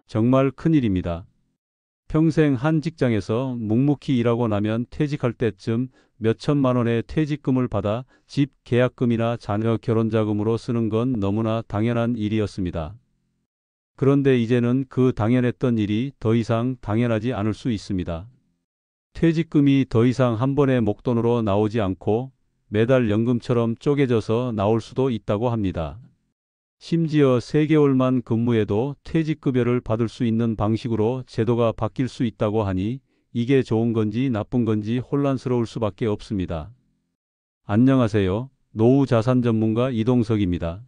정말 큰일입니다. 평생 한 직장에서 묵묵히 일하고 나면 퇴직할 때쯤 몇천만 원의 퇴직금을 받아 집 계약금이나 자녀 결혼 자금으로 쓰는 건 너무나 당연한 일이었습니다. 그런데 이제는 그 당연했던 일이 더 이상 당연하지 않을 수 있습니다. 퇴직금이 더 이상 한 번에 목돈으로 나오지 않고 매달 연금처럼 쪼개져서 나올 수도 있다고 합니다. 심지어 3개월만 근무해도 퇴직급여를 받을 수 있는 방식으로 제도가 바뀔 수 있다고 하니 이게 좋은 건지 나쁜 건지 혼란스러울 수밖에 없습니다. 안녕하세요. 노후 자산 전문가 이동석입니다.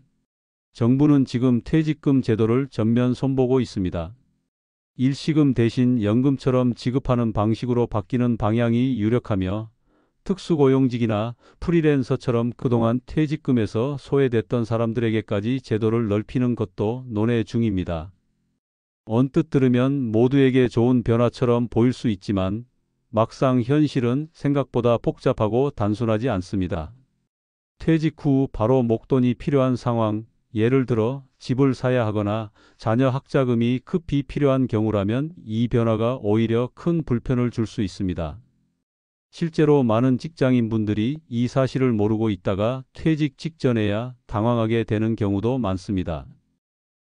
정부는 지금 퇴직금 제도를 전면 손보고 있습니다. 일시금 대신 연금처럼 지급하는 방식으로 바뀌는 방향이 유력하며 특수고용직이나 프리랜서처럼 그동안 퇴직금에서 소외됐던 사람들에게까지 제도를 넓히는 것도 논의 중입니다. 언뜻 들으면 모두에게 좋은 변화처럼 보일 수 있지만 막상 현실은 생각보다 복잡하고 단순하지 않습니다. 퇴직 후 바로 목돈이 필요한 상황, 예를 들어 집을 사야 하거나 자녀 학자금이 급히 필요한 경우라면 이 변화가 오히려 큰 불편을 줄 수 있습니다. 실제로 많은 직장인분들이 이 사실을 모르고 있다가 퇴직 직전에야 당황하게 되는 경우도 많습니다.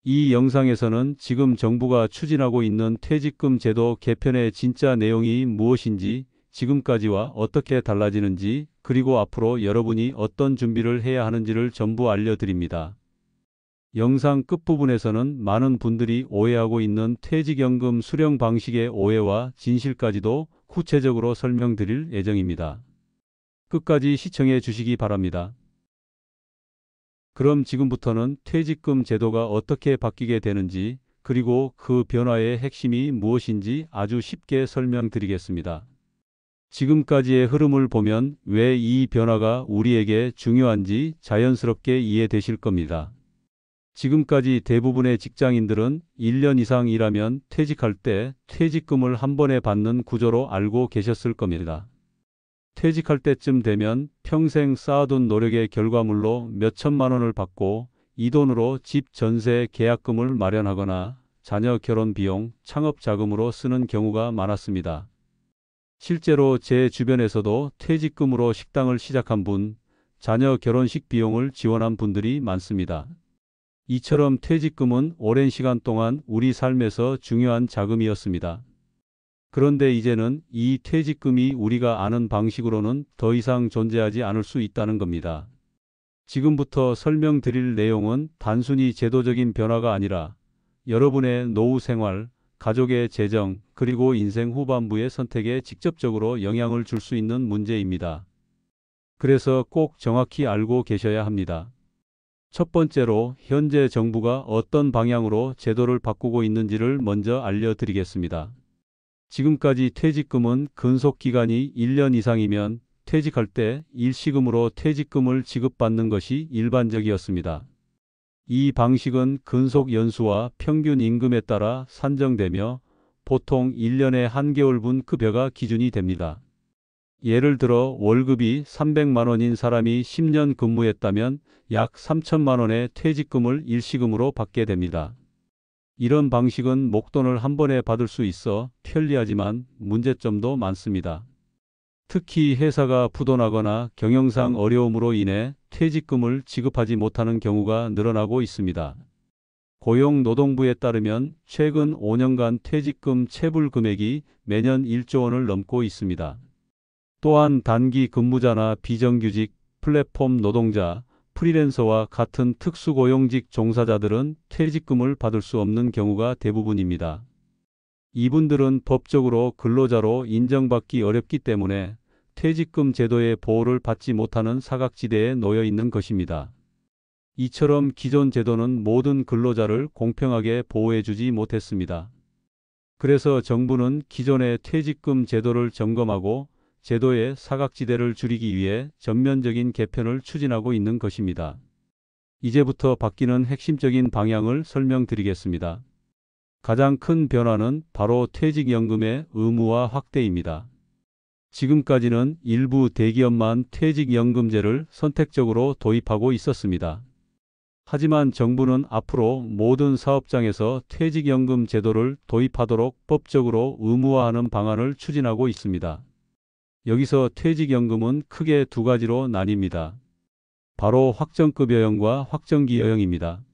이 영상에서는 지금 정부가 추진하고 있는 퇴직금 제도 개편의 진짜 내용이 무엇인지, 지금까지와 어떻게 달라지는지, 그리고 앞으로 여러분이 어떤 준비를 해야 하는지를 전부 알려드립니다. 영상 끝부분에서는 많은 분들이 오해하고 있는 퇴직연금 수령 방식의 오해와 진실까지도 구체적으로 설명드릴 예정입니다. 끝까지 시청해 주시기 바랍니다. 그럼 지금부터는 퇴직금 제도가 어떻게 바뀌게 되는지, 그리고 그 변화의 핵심이 무엇인지 아주 쉽게 설명드리겠습니다. 지금까지의 흐름을 보면 왜 이 변화가 우리에게 중요한지 자연스럽게 이해되실 겁니다. 지금까지 대부분의 직장인들은 1년 이상 일하면 퇴직할 때 퇴직금을 한 번에 받는 구조로 알고 계셨을 겁니다. 퇴직할 때쯤 되면 평생 쌓아둔 노력의 결과물로 몇천만 원을 받고 이 돈으로 집 전세 계약금을 마련하거나 자녀 결혼 비용, 창업 자금으로 쓰는 경우가 많았습니다. 실제로 제 주변에서도 퇴직금으로 식당을 시작한 분, 자녀 결혼식 비용을 지원한 분들이 많습니다. 이처럼 퇴직금은 오랜 시간 동안 우리 삶에서 중요한 자금이었습니다. 그런데 이제는 이 퇴직금이 우리가 아는 방식으로는 더 이상 존재하지 않을 수 있다는 겁니다. 지금부터 설명드릴 내용은 단순히 제도적인 변화가 아니라 여러분의 노후 생활, 가족의 재정, 그리고 인생 후반부의 선택에 직접적으로 영향을 줄 수 있는 문제입니다. 그래서 꼭 정확히 알고 계셔야 합니다. 첫 번째로 현재 정부가 어떤 방향으로 제도를 바꾸고 있는지를 먼저 알려드리겠습니다. 지금까지 퇴직금은 근속기간이 1년 이상이면 퇴직할 때 일시금으로 퇴직금을 지급받는 것이 일반적이었습니다. 이 방식은 근속 연수와 평균 임금에 따라 산정되며 보통 1년에 한 개월분 급여가 기준이 됩니다. 예를 들어 월급이 300만 원인 사람이 10년 근무했다면 약 3천만 원의 퇴직금을 일시금으로 받게 됩니다. 이런 방식은 목돈을 한 번에 받을 수 있어 편리하지만 문제점도 많습니다. 특히 회사가 부도나거나 경영상 어려움으로 인해 퇴직금을 지급하지 못하는 경우가 늘어나고 있습니다. 고용노동부에 따르면 최근 5년간 퇴직금 체불 금액이 매년 1조 원을 넘고 있습니다. 또한 단기 근무자나 비정규직, 플랫폼 노동자, 프리랜서와 같은 특수고용직 종사자들은 퇴직금을 받을 수 없는 경우가 대부분입니다. 이분들은 법적으로 근로자로 인정받기 어렵기 때문에 퇴직금 제도의 보호를 받지 못하는 사각지대에 놓여 있는 것입니다. 이처럼 기존 제도는 모든 근로자를 공평하게 보호해주지 못했습니다. 그래서 정부는 기존의 퇴직금 제도를 점검하고 제도의 사각지대를 줄이기 위해 전면적인 개편을 추진하고 있는 것입니다. 이제부터 바뀌는 핵심적인 방향을 설명드리겠습니다. 가장 큰 변화는 바로 퇴직연금의 의무화 확대입니다. 지금까지는 일부 대기업만 퇴직연금제를 선택적으로 도입하고 있었습니다. 하지만 정부는 앞으로 모든 사업장에서 퇴직연금 제도를 도입하도록 법적으로 의무화하는 방안을 추진하고 있습니다. 여기서 퇴직연금은 크게 두 가지로 나뉩니다. 바로 확정급여형과 확정기여형입니다.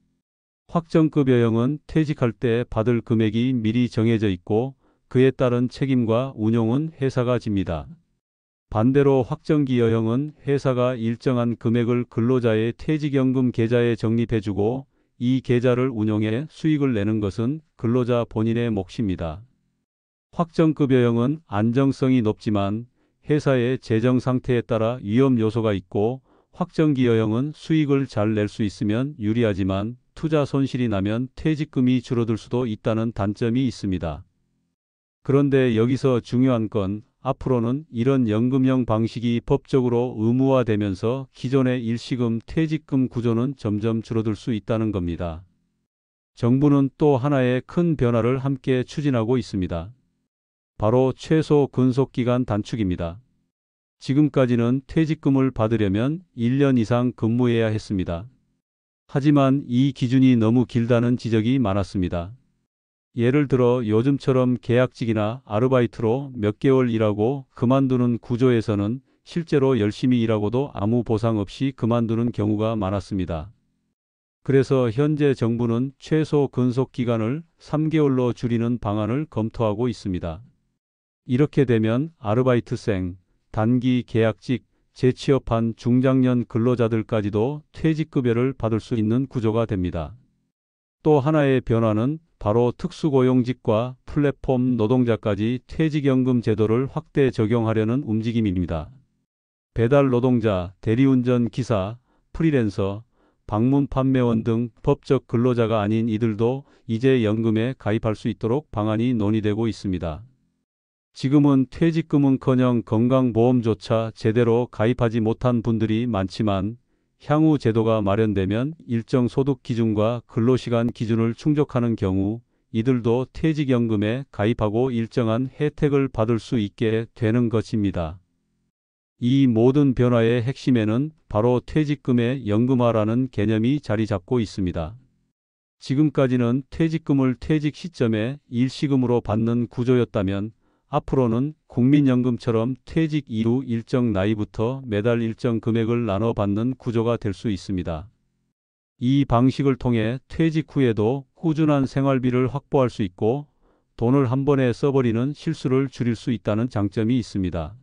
확정급여형은 퇴직할 때 받을 금액이 미리 정해져 있고 그에 따른 책임과 운용은 회사가 집니다. 반대로 확정기여형은 회사가 일정한 금액을 근로자의 퇴직연금 계좌에 적립해주고 이 계좌를 운용해 수익을 내는 것은 근로자 본인의 몫입니다. 확정급여형은 안정성이 높지만 회사의 재정 상태에 따라 위험 요소가 있고 확정기여형은 수익을 잘 낼 수 있으면 유리하지만 투자 손실이 나면 퇴직금이 줄어들 수도 있다는 단점이 있습니다. 그런데 여기서 중요한 건 앞으로는 이런 연금형 방식이 법적으로 의무화되면서 기존의 일시금 퇴직금 구조는 점점 줄어들 수 있다는 겁니다. 정부는 또 하나의 큰 변화를 함께 추진하고 있습니다. 바로 최소 근속기간 단축입니다. 지금까지는 퇴직금을 받으려면 1년 이상 근무해야 했습니다. 하지만 이 기준이 너무 길다는 지적이 많았습니다. 예를 들어 요즘처럼 계약직이나 아르바이트로 몇 개월 일하고 그만두는 구조에서는 실제로 열심히 일하고도 아무 보상 없이 그만두는 경우가 많았습니다. 그래서 현재 정부는 최소 근속 기간을 3개월로 줄이는 방안을 검토하고 있습니다. 이렇게 되면 아르바이트생, 단기 계약직, 재취업한 중장년 근로자들까지도 퇴직급여를 받을 수 있는 구조가 됩니다. 또 하나의 변화는 바로 특수고용직과 플랫폼 노동자까지 퇴직연금 제도를 확대 적용하려는 움직임입니다. 배달 노동자, 대리운전 기사, 프리랜서, 방문 판매원 등 법적 근로자가 아닌 이들도 이제 연금에 가입할 수 있도록 방안이 논의되고 있습니다. 지금은 퇴직금은커녕 건강보험조차 제대로 가입하지 못한 분들이 많지만 향후 제도가 마련되면 일정 소득 기준과 근로시간 기준을 충족하는 경우 이들도 퇴직연금에 가입하고 일정한 혜택을 받을 수 있게 되는 것입니다. 이 모든 변화의 핵심에는 바로 퇴직금의 연금화라는 개념이 자리 잡고 있습니다. 지금까지는 퇴직금을 퇴직 시점에 일시금으로 받는 구조였다면 앞으로는 국민연금처럼 퇴직 이후 일정 나이부터 매달 일정 금액을 나눠 받는 구조가 될 수 있습니다. 이 방식을 통해 퇴직 후에도 꾸준한 생활비를 확보할 수 있고 돈을 한 번에 써버리는 실수를 줄일 수 있다는 장점이 있습니다.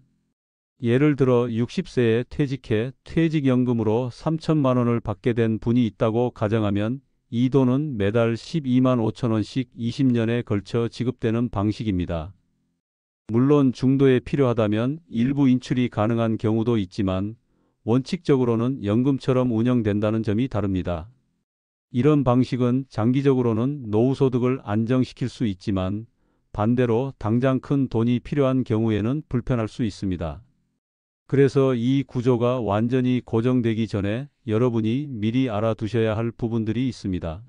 예를 들어 60세에 퇴직해 퇴직연금으로 3천만 원을 받게 된 분이 있다고 가정하면 이 돈은 매달 12만 5천 원씩 20년에 걸쳐 지급되는 방식입니다. 물론 중도에 필요하다면 일부 인출이 가능한 경우도 있지만 원칙적으로는 연금처럼 운영된다는 점이 다릅니다. 이런 방식은 장기적으로는 노후소득을 안정시킬 수 있지만 반대로 당장 큰 돈이 필요한 경우에는 불편할 수 있습니다. 그래서 이 구조가 완전히 고정되기 전에 여러분이 미리 알아두셔야 할 부분들이 있습니다.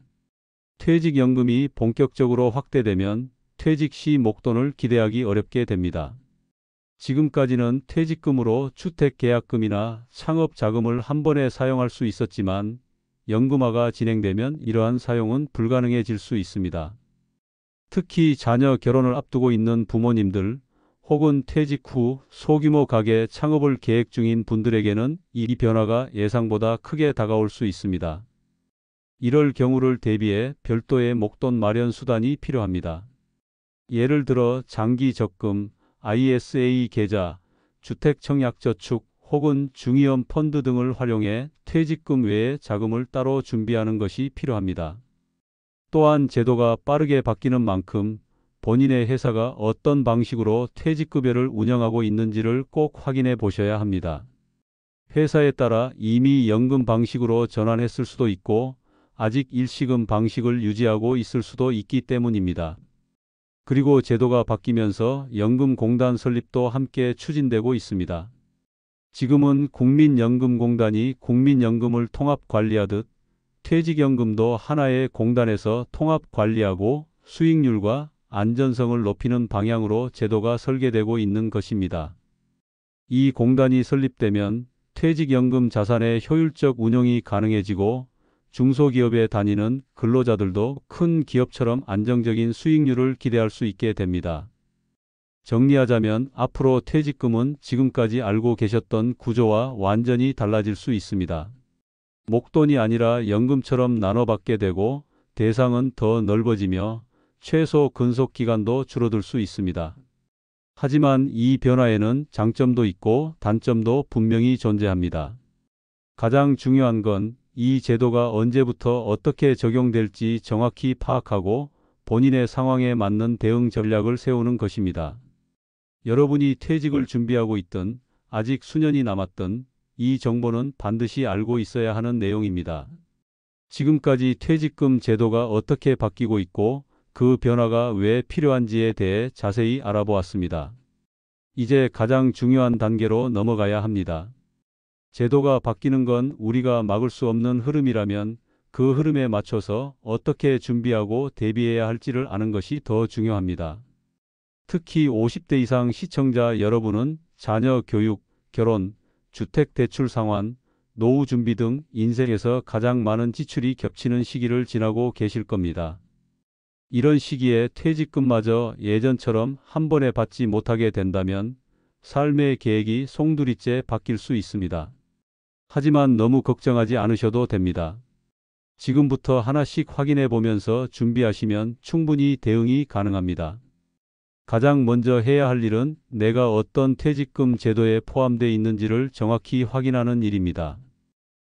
퇴직연금이 본격적으로 확대되면 퇴직 시 목돈을 기대하기 어렵게 됩니다. 지금까지는 퇴직금으로 주택계약금이나 창업자금을 한 번에 사용할 수 있었지만 연금화가 진행되면 이러한 사용은 불가능해질 수 있습니다. 특히 자녀 결혼을 앞두고 있는 부모님들 혹은 퇴직 후 소규모 가게 창업을 계획 중인 분들에게는 이 변화가 예상보다 크게 다가올 수 있습니다. 이럴 경우를 대비해 별도의 목돈 마련 수단이 필요합니다. 예를 들어 장기 적금, ISA 계좌, 주택청약저축 혹은 중위험 펀드 등을 활용해 퇴직금 외에 자금을 따로 준비하는 것이 필요합니다. 또한 제도가 빠르게 바뀌는 만큼 본인의 회사가 어떤 방식으로 퇴직급여를 운영하고 있는지를 꼭 확인해 보셔야 합니다. 회사에 따라 이미 연금 방식으로 전환했을 수도 있고 아직 일시금 방식을 유지하고 있을 수도 있기 때문입니다. 그리고 제도가 바뀌면서 연금공단 설립도 함께 추진되고 있습니다. 지금은 국민연금공단이 국민연금을 통합관리하듯 퇴직연금도 하나의 공단에서 통합관리하고 수익률과 안전성을 높이는 방향으로 제도가 설계되고 있는 것입니다. 이 공단이 설립되면 퇴직연금 자산의 효율적 운용이 가능해지고 중소기업에 다니는 근로자들도 큰 기업처럼 안정적인 수익률을 기대할 수 있게 됩니다. 정리하자면 앞으로 퇴직금은 지금까지 알고 계셨던 구조와 완전히 달라질 수 있습니다. 목돈이 아니라 연금처럼 나눠받게 되고 대상은 더 넓어지며 최소 근속 기간도 줄어들 수 있습니다. 하지만 이 변화에는 장점도 있고 단점도 분명히 존재합니다. 가장 중요한 건 이 제도가 언제부터 어떻게 적용될지 정확히 파악하고 본인의 상황에 맞는 대응 전략을 세우는 것입니다. 여러분이 퇴직을 준비하고 있든 아직 수년이 남았든 이 정보는 반드시 알고 있어야 하는 내용입니다. 지금까지 퇴직금 제도가 어떻게 바뀌고 있고 그 변화가 왜 필요한지에 대해 자세히 알아보았습니다. 이제 가장 중요한 단계로 넘어가야 합니다. 제도가 바뀌는 건 우리가 막을 수 없는 흐름이라면 그 흐름에 맞춰서 어떻게 준비하고 대비해야 할지를 아는 것이 더 중요합니다. 특히 50대 이상 시청자 여러분은 자녀 교육, 결혼, 주택 대출 상환, 노후 준비 등 인생에서 가장 많은 지출이 겹치는 시기를 지나고 계실 겁니다. 이런 시기에 퇴직금마저 예전처럼 한 번에 받지 못하게 된다면 삶의 계획이 송두리째 바뀔 수 있습니다. 하지만 너무 걱정하지 않으셔도 됩니다. 지금부터 하나씩 확인해 보면서 준비하시면 충분히 대응이 가능합니다. 가장 먼저 해야 할 일은 내가 어떤 퇴직금 제도에 포함되어 있는지를 정확히 확인하는 일입니다.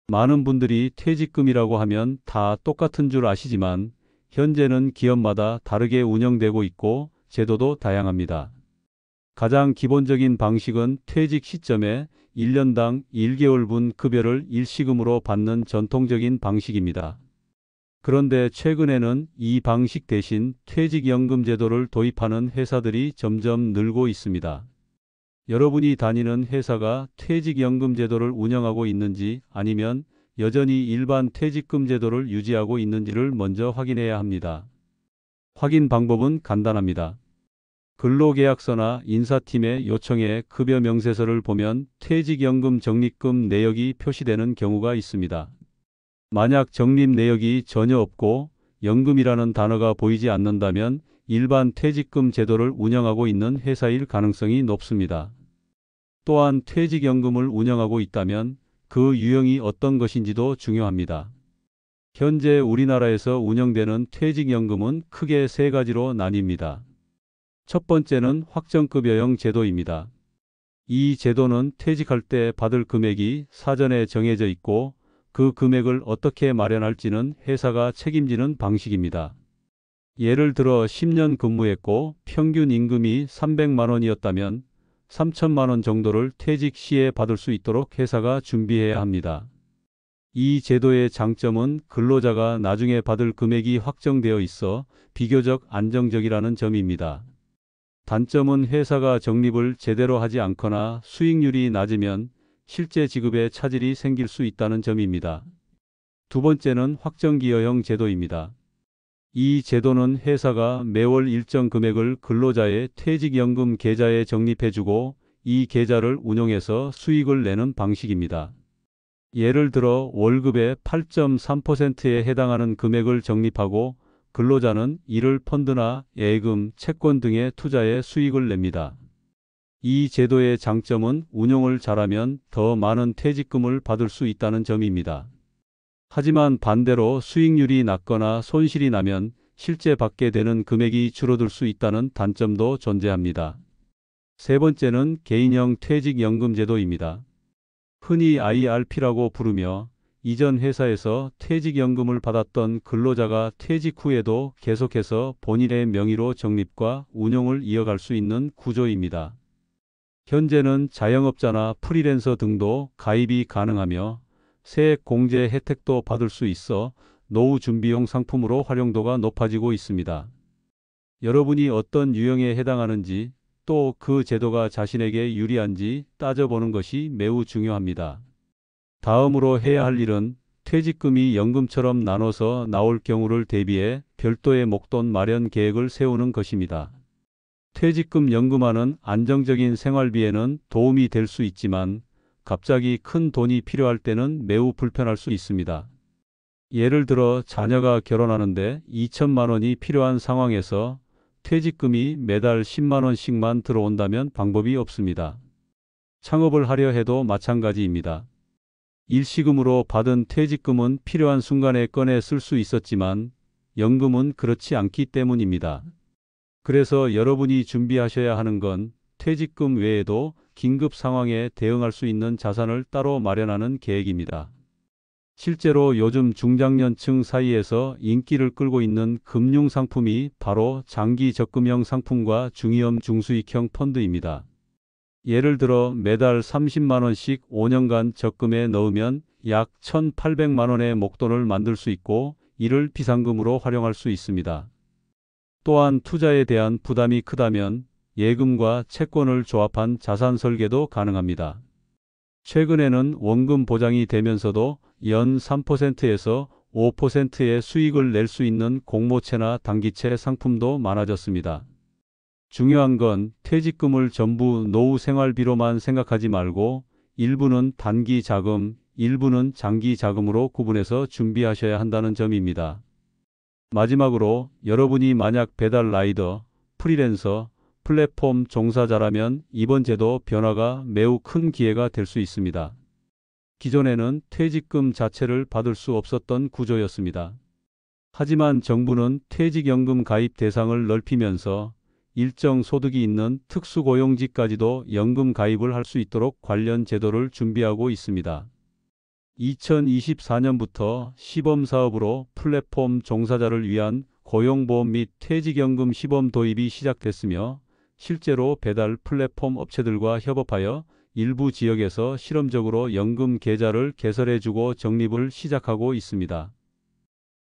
많은 분들이 퇴직금이라고 하면 다 똑같은 줄 아시지만 현재는 기업마다 다르게 운영되고 있고 제도도 다양합니다. 가장 기본적인 방식은 퇴직 시점에 1년당 1개월분 급여를 일시금으로 받는 전통적인 방식입니다. 그런데 최근에는 이 방식 대신 퇴직연금 제도를 도입하는 회사들이 점점 늘고 있습니다. 여러분이 다니는 회사가 퇴직연금 제도를 운영하고 있는지 아니면 여전히 일반 퇴직금 제도를 유지하고 있는지를 먼저 확인해야 합니다. 확인 방법은 간단합니다. 근로계약서나 인사팀의 요청에 급여 명세서를 보면 퇴직연금 적립금 내역이 표시되는 경우가 있습니다. 만약 적립 내역이 전혀 없고 연금이라는 단어가 보이지 않는다면 일반 퇴직금 제도를 운영하고 있는 회사일 가능성이 높습니다. 또한 퇴직연금을 운영하고 있다면 그 유형이 어떤 것인지도 중요합니다. 현재 우리나라에서 운영되는 퇴직연금은 크게 세 가지로 나뉩니다. 첫 번째는 확정급여형 제도입니다. 이 제도는 퇴직할 때 받을 금액이 사전에 정해져 있고 그 금액을 어떻게 마련할지는 회사가 책임지는 방식입니다. 예를 들어 10년 근무했고 평균 임금이 300만 원이었다면 3천만 원 정도를 퇴직 시에 받을 수 있도록 회사가 준비해야 합니다. 이 제도의 장점은 근로자가 나중에 받을 금액이 확정되어 있어 비교적 안정적이라는 점입니다. 단점은 회사가 적립을 제대로 하지 않거나 수익률이 낮으면 실제 지급에 차질이 생길 수 있다는 점입니다. 두 번째는 확정기여형 제도입니다. 이 제도는 회사가 매월 일정 금액을 근로자의 퇴직연금 계좌에 적립해주고 이 계좌를 운용해서 수익을 내는 방식입니다. 예를 들어 월급의 8.3%에 해당하는 금액을 적립하고 근로자는 이를 펀드나 예금, 채권 등의 투자에 수익을 냅니다. 이 제도의 장점은 운용을 잘하면 더 많은 퇴직금을 받을 수 있다는 점입니다. 하지만 반대로 수익률이 낮거나 손실이 나면 실제 받게 되는 금액이 줄어들 수 있다는 단점도 존재합니다. 세 번째는 개인형 퇴직연금 제도입니다. 흔히 IRP라고 부르며 이전 회사에서 퇴직연금을 받았던 근로자가 퇴직 후에도 계속해서 본인의 명의로 적립과 운용을 이어갈 수 있는 구조입니다. 현재는 자영업자나 프리랜서 등도 가입이 가능하며 세액 공제 혜택도 받을 수 있어 노후 준비용 상품으로 활용도가 높아지고 있습니다. 여러분이 어떤 유형에 해당하는지 또 그 제도가 자신에게 유리한지 따져보는 것이 매우 중요합니다. 다음으로 해야 할 일은 퇴직금이 연금처럼 나눠서 나올 경우를 대비해 별도의 목돈 마련 계획을 세우는 것입니다. 퇴직금 연금화는 안정적인 생활비에는 도움이 될 수 있지만 갑자기 큰 돈이 필요할 때는 매우 불편할 수 있습니다. 예를 들어 자녀가 결혼하는데 2천만 원이 필요한 상황에서 퇴직금이 매달 10만 원씩만 들어온다면 방법이 없습니다. 창업을 하려 해도 마찬가지입니다. 일시금으로 받은 퇴직금은 필요한 순간에 꺼내 쓸 수 있었지만 연금은 그렇지 않기 때문입니다. 그래서 여러분이 준비하셔야 하는 건 퇴직금 외에도 긴급 상황에 대응할 수 있는 자산을 따로 마련하는 계획입니다. 실제로 요즘 중장년층 사이에서 인기를 끌고 있는 금융 상품이 바로 장기 적금형 상품과 중위험 중수익형 펀드입니다. 예를 들어 매달 30만 원씩 5년간 적금에 넣으면 약 1,800만 원의 목돈을 만들 수 있고 이를 비상금으로 활용할 수 있습니다. 또한 투자에 대한 부담이 크다면 예금과 채권을 조합한 자산 설계도 가능합니다. 최근에는 원금 보장이 되면서도 연 3%에서 5%의 수익을 낼 수 있는 공모채나 단기채 상품도 많아졌습니다. 중요한 건 퇴직금을 전부 노후 생활비로만 생각하지 말고 일부는 단기 자금, 일부는 장기 자금으로 구분해서 준비하셔야 한다는 점입니다. 마지막으로 여러분이 만약 배달 라이더, 프리랜서, 플랫폼 종사자라면 이번 제도 변화가 매우 큰 기회가 될 수 있습니다. 기존에는 퇴직금 자체를 받을 수 없었던 구조였습니다. 하지만 정부는 퇴직연금 가입 대상을 넓히면서 일정 소득이 있는 특수고용직까지도 연금 가입을 할 수 있도록 관련 제도를 준비하고 있습니다. 2024년부터 시범사업으로 플랫폼 종사자를 위한 고용보험 및 퇴직연금 시범 도입이 시작됐으며 실제로 배달 플랫폼 업체들과 협업하여 일부 지역에서 실험적으로 연금 계좌를 개설해주고 적립을 시작하고 있습니다.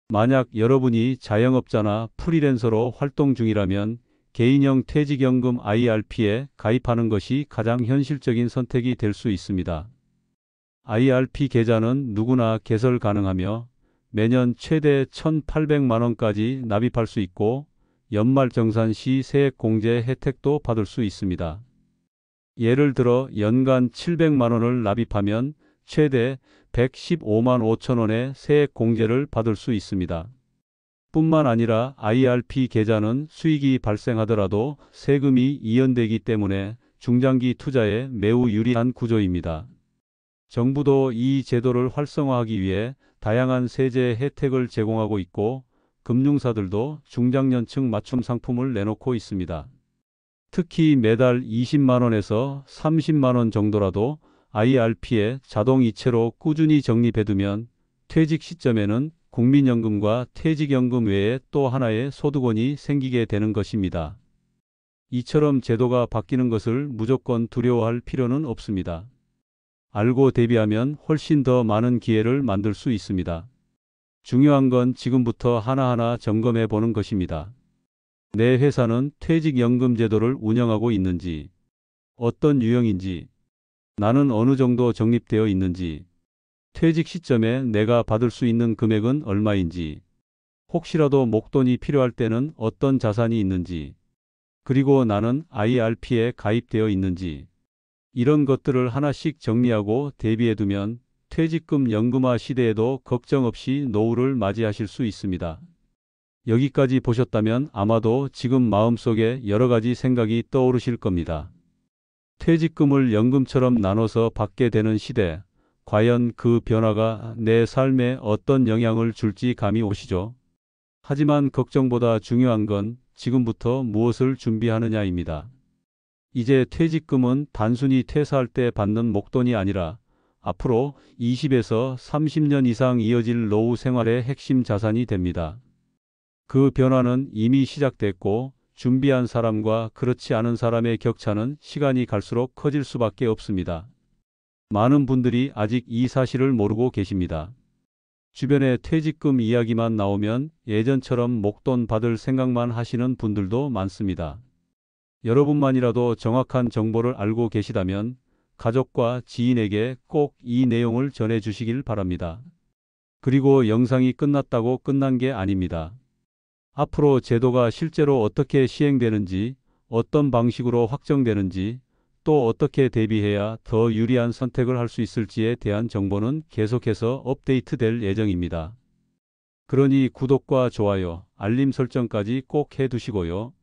만약 여러분이 자영업자나 프리랜서로 활동 중이라면 개인형 퇴직연금 IRP에 가입하는 것이 가장 현실적인 선택이 될 수 있습니다. IRP 계좌는 누구나 개설 가능하며 매년 최대 1,800만 원까지 납입할 수 있고 연말정산 시 세액공제 혜택도 받을 수 있습니다. 예를 들어 연간 700만 원을 납입하면 최대 115만 5천 원의 세액공제를 받을 수 있습니다. 뿐만 아니라 IRP 계좌는 수익이 발생하더라도 세금이 이연되기 때문에 중장기 투자에 매우 유리한 구조입니다. 정부도 이 제도를 활성화하기 위해 다양한 세제 혜택을 제공하고 있고 금융사들도 중장년층 맞춤 상품을 내놓고 있습니다. 특히 매달 20만 원에서 30만 원 정도라도 IRP에 자동 이체로 꾸준히 적립해두면 퇴직 시점에는 국민연금과 퇴직연금 외에 또 하나의 소득원이 생기게 되는 것입니다. 이처럼 제도가 바뀌는 것을 무조건 두려워할 필요는 없습니다. 알고 대비하면 훨씬 더 많은 기회를 만들 수 있습니다. 중요한 건 지금부터 하나하나 점검해 보는 것입니다. 내 회사는 퇴직연금 제도를 운영하고 있는지, 어떤 유형인지, 나는 어느 정도 적립되어 있는지, 퇴직 시점에 내가 받을 수 있는 금액은 얼마인지, 혹시라도 목돈이 필요할 때는 어떤 자산이 있는지, 그리고 나는 IRP에 가입되어 있는지, 이런 것들을 하나씩 정리하고 대비해두면 퇴직금 연금화 시대에도 걱정 없이 노후를 맞이하실 수 있습니다. 여기까지 보셨다면 아마도 지금 마음속에 여러 가지 생각이 떠오르실 겁니다. 퇴직금을 연금처럼 나눠서 받게 되는 시대, 과연 그 변화가 내 삶에 어떤 영향을 줄지 감이 오시죠? 하지만 걱정보다 중요한 건 지금부터 무엇을 준비하느냐입니다. 이제 퇴직금은 단순히 퇴사할 때 받는 목돈이 아니라 앞으로 20에서 30년 이상 이어질 노후 생활의 핵심 자산이 됩니다. 그 변화는 이미 시작됐고 준비한 사람과 그렇지 않은 사람의 격차는 시간이 갈수록 커질 수밖에 없습니다. 많은 분들이 아직 이 사실을 모르고 계십니다. 주변에 퇴직금 이야기만 나오면 예전처럼 목돈 받을 생각만 하시는 분들도 많습니다. 여러분만이라도 정확한 정보를 알고 계시다면 가족과 지인에게 꼭 이 내용을 전해 주시길 바랍니다. 그리고 영상이 끝났다고 끝난 게 아닙니다. 앞으로 제도가 실제로 어떻게 시행되는지, 어떤 방식으로 확정되는지, 또 어떻게 대비해야 더 유리한 선택을 할 수 있을지에 대한 정보는 계속해서 업데이트될 예정입니다. 그러니 구독과 좋아요, 알림 설정까지 꼭 해두시고요.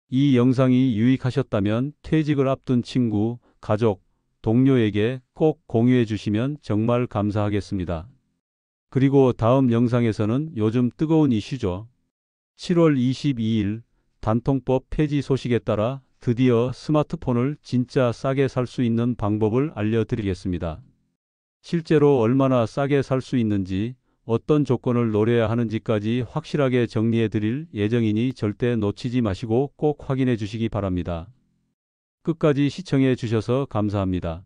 이 영상이 유익하셨다면 퇴직을 앞둔 친구, 가족, 동료에게 꼭 공유해 주시면 정말 감사하겠습니다. 그리고 다음 영상에서는 요즘 뜨거운 이슈죠. 7월 22일 단통법 폐지 소식에 따라 드디어 스마트폰을 진짜 싸게 살 수 있는 방법을 알려드리겠습니다. 실제로 얼마나 싸게 살 수 있는지, 어떤 조건을 노려야 하는지까지 확실하게 정리해 드릴 예정이니 절대 놓치지 마시고 꼭 확인해 주시기 바랍니다. 끝까지 시청해 주셔서 감사합니다.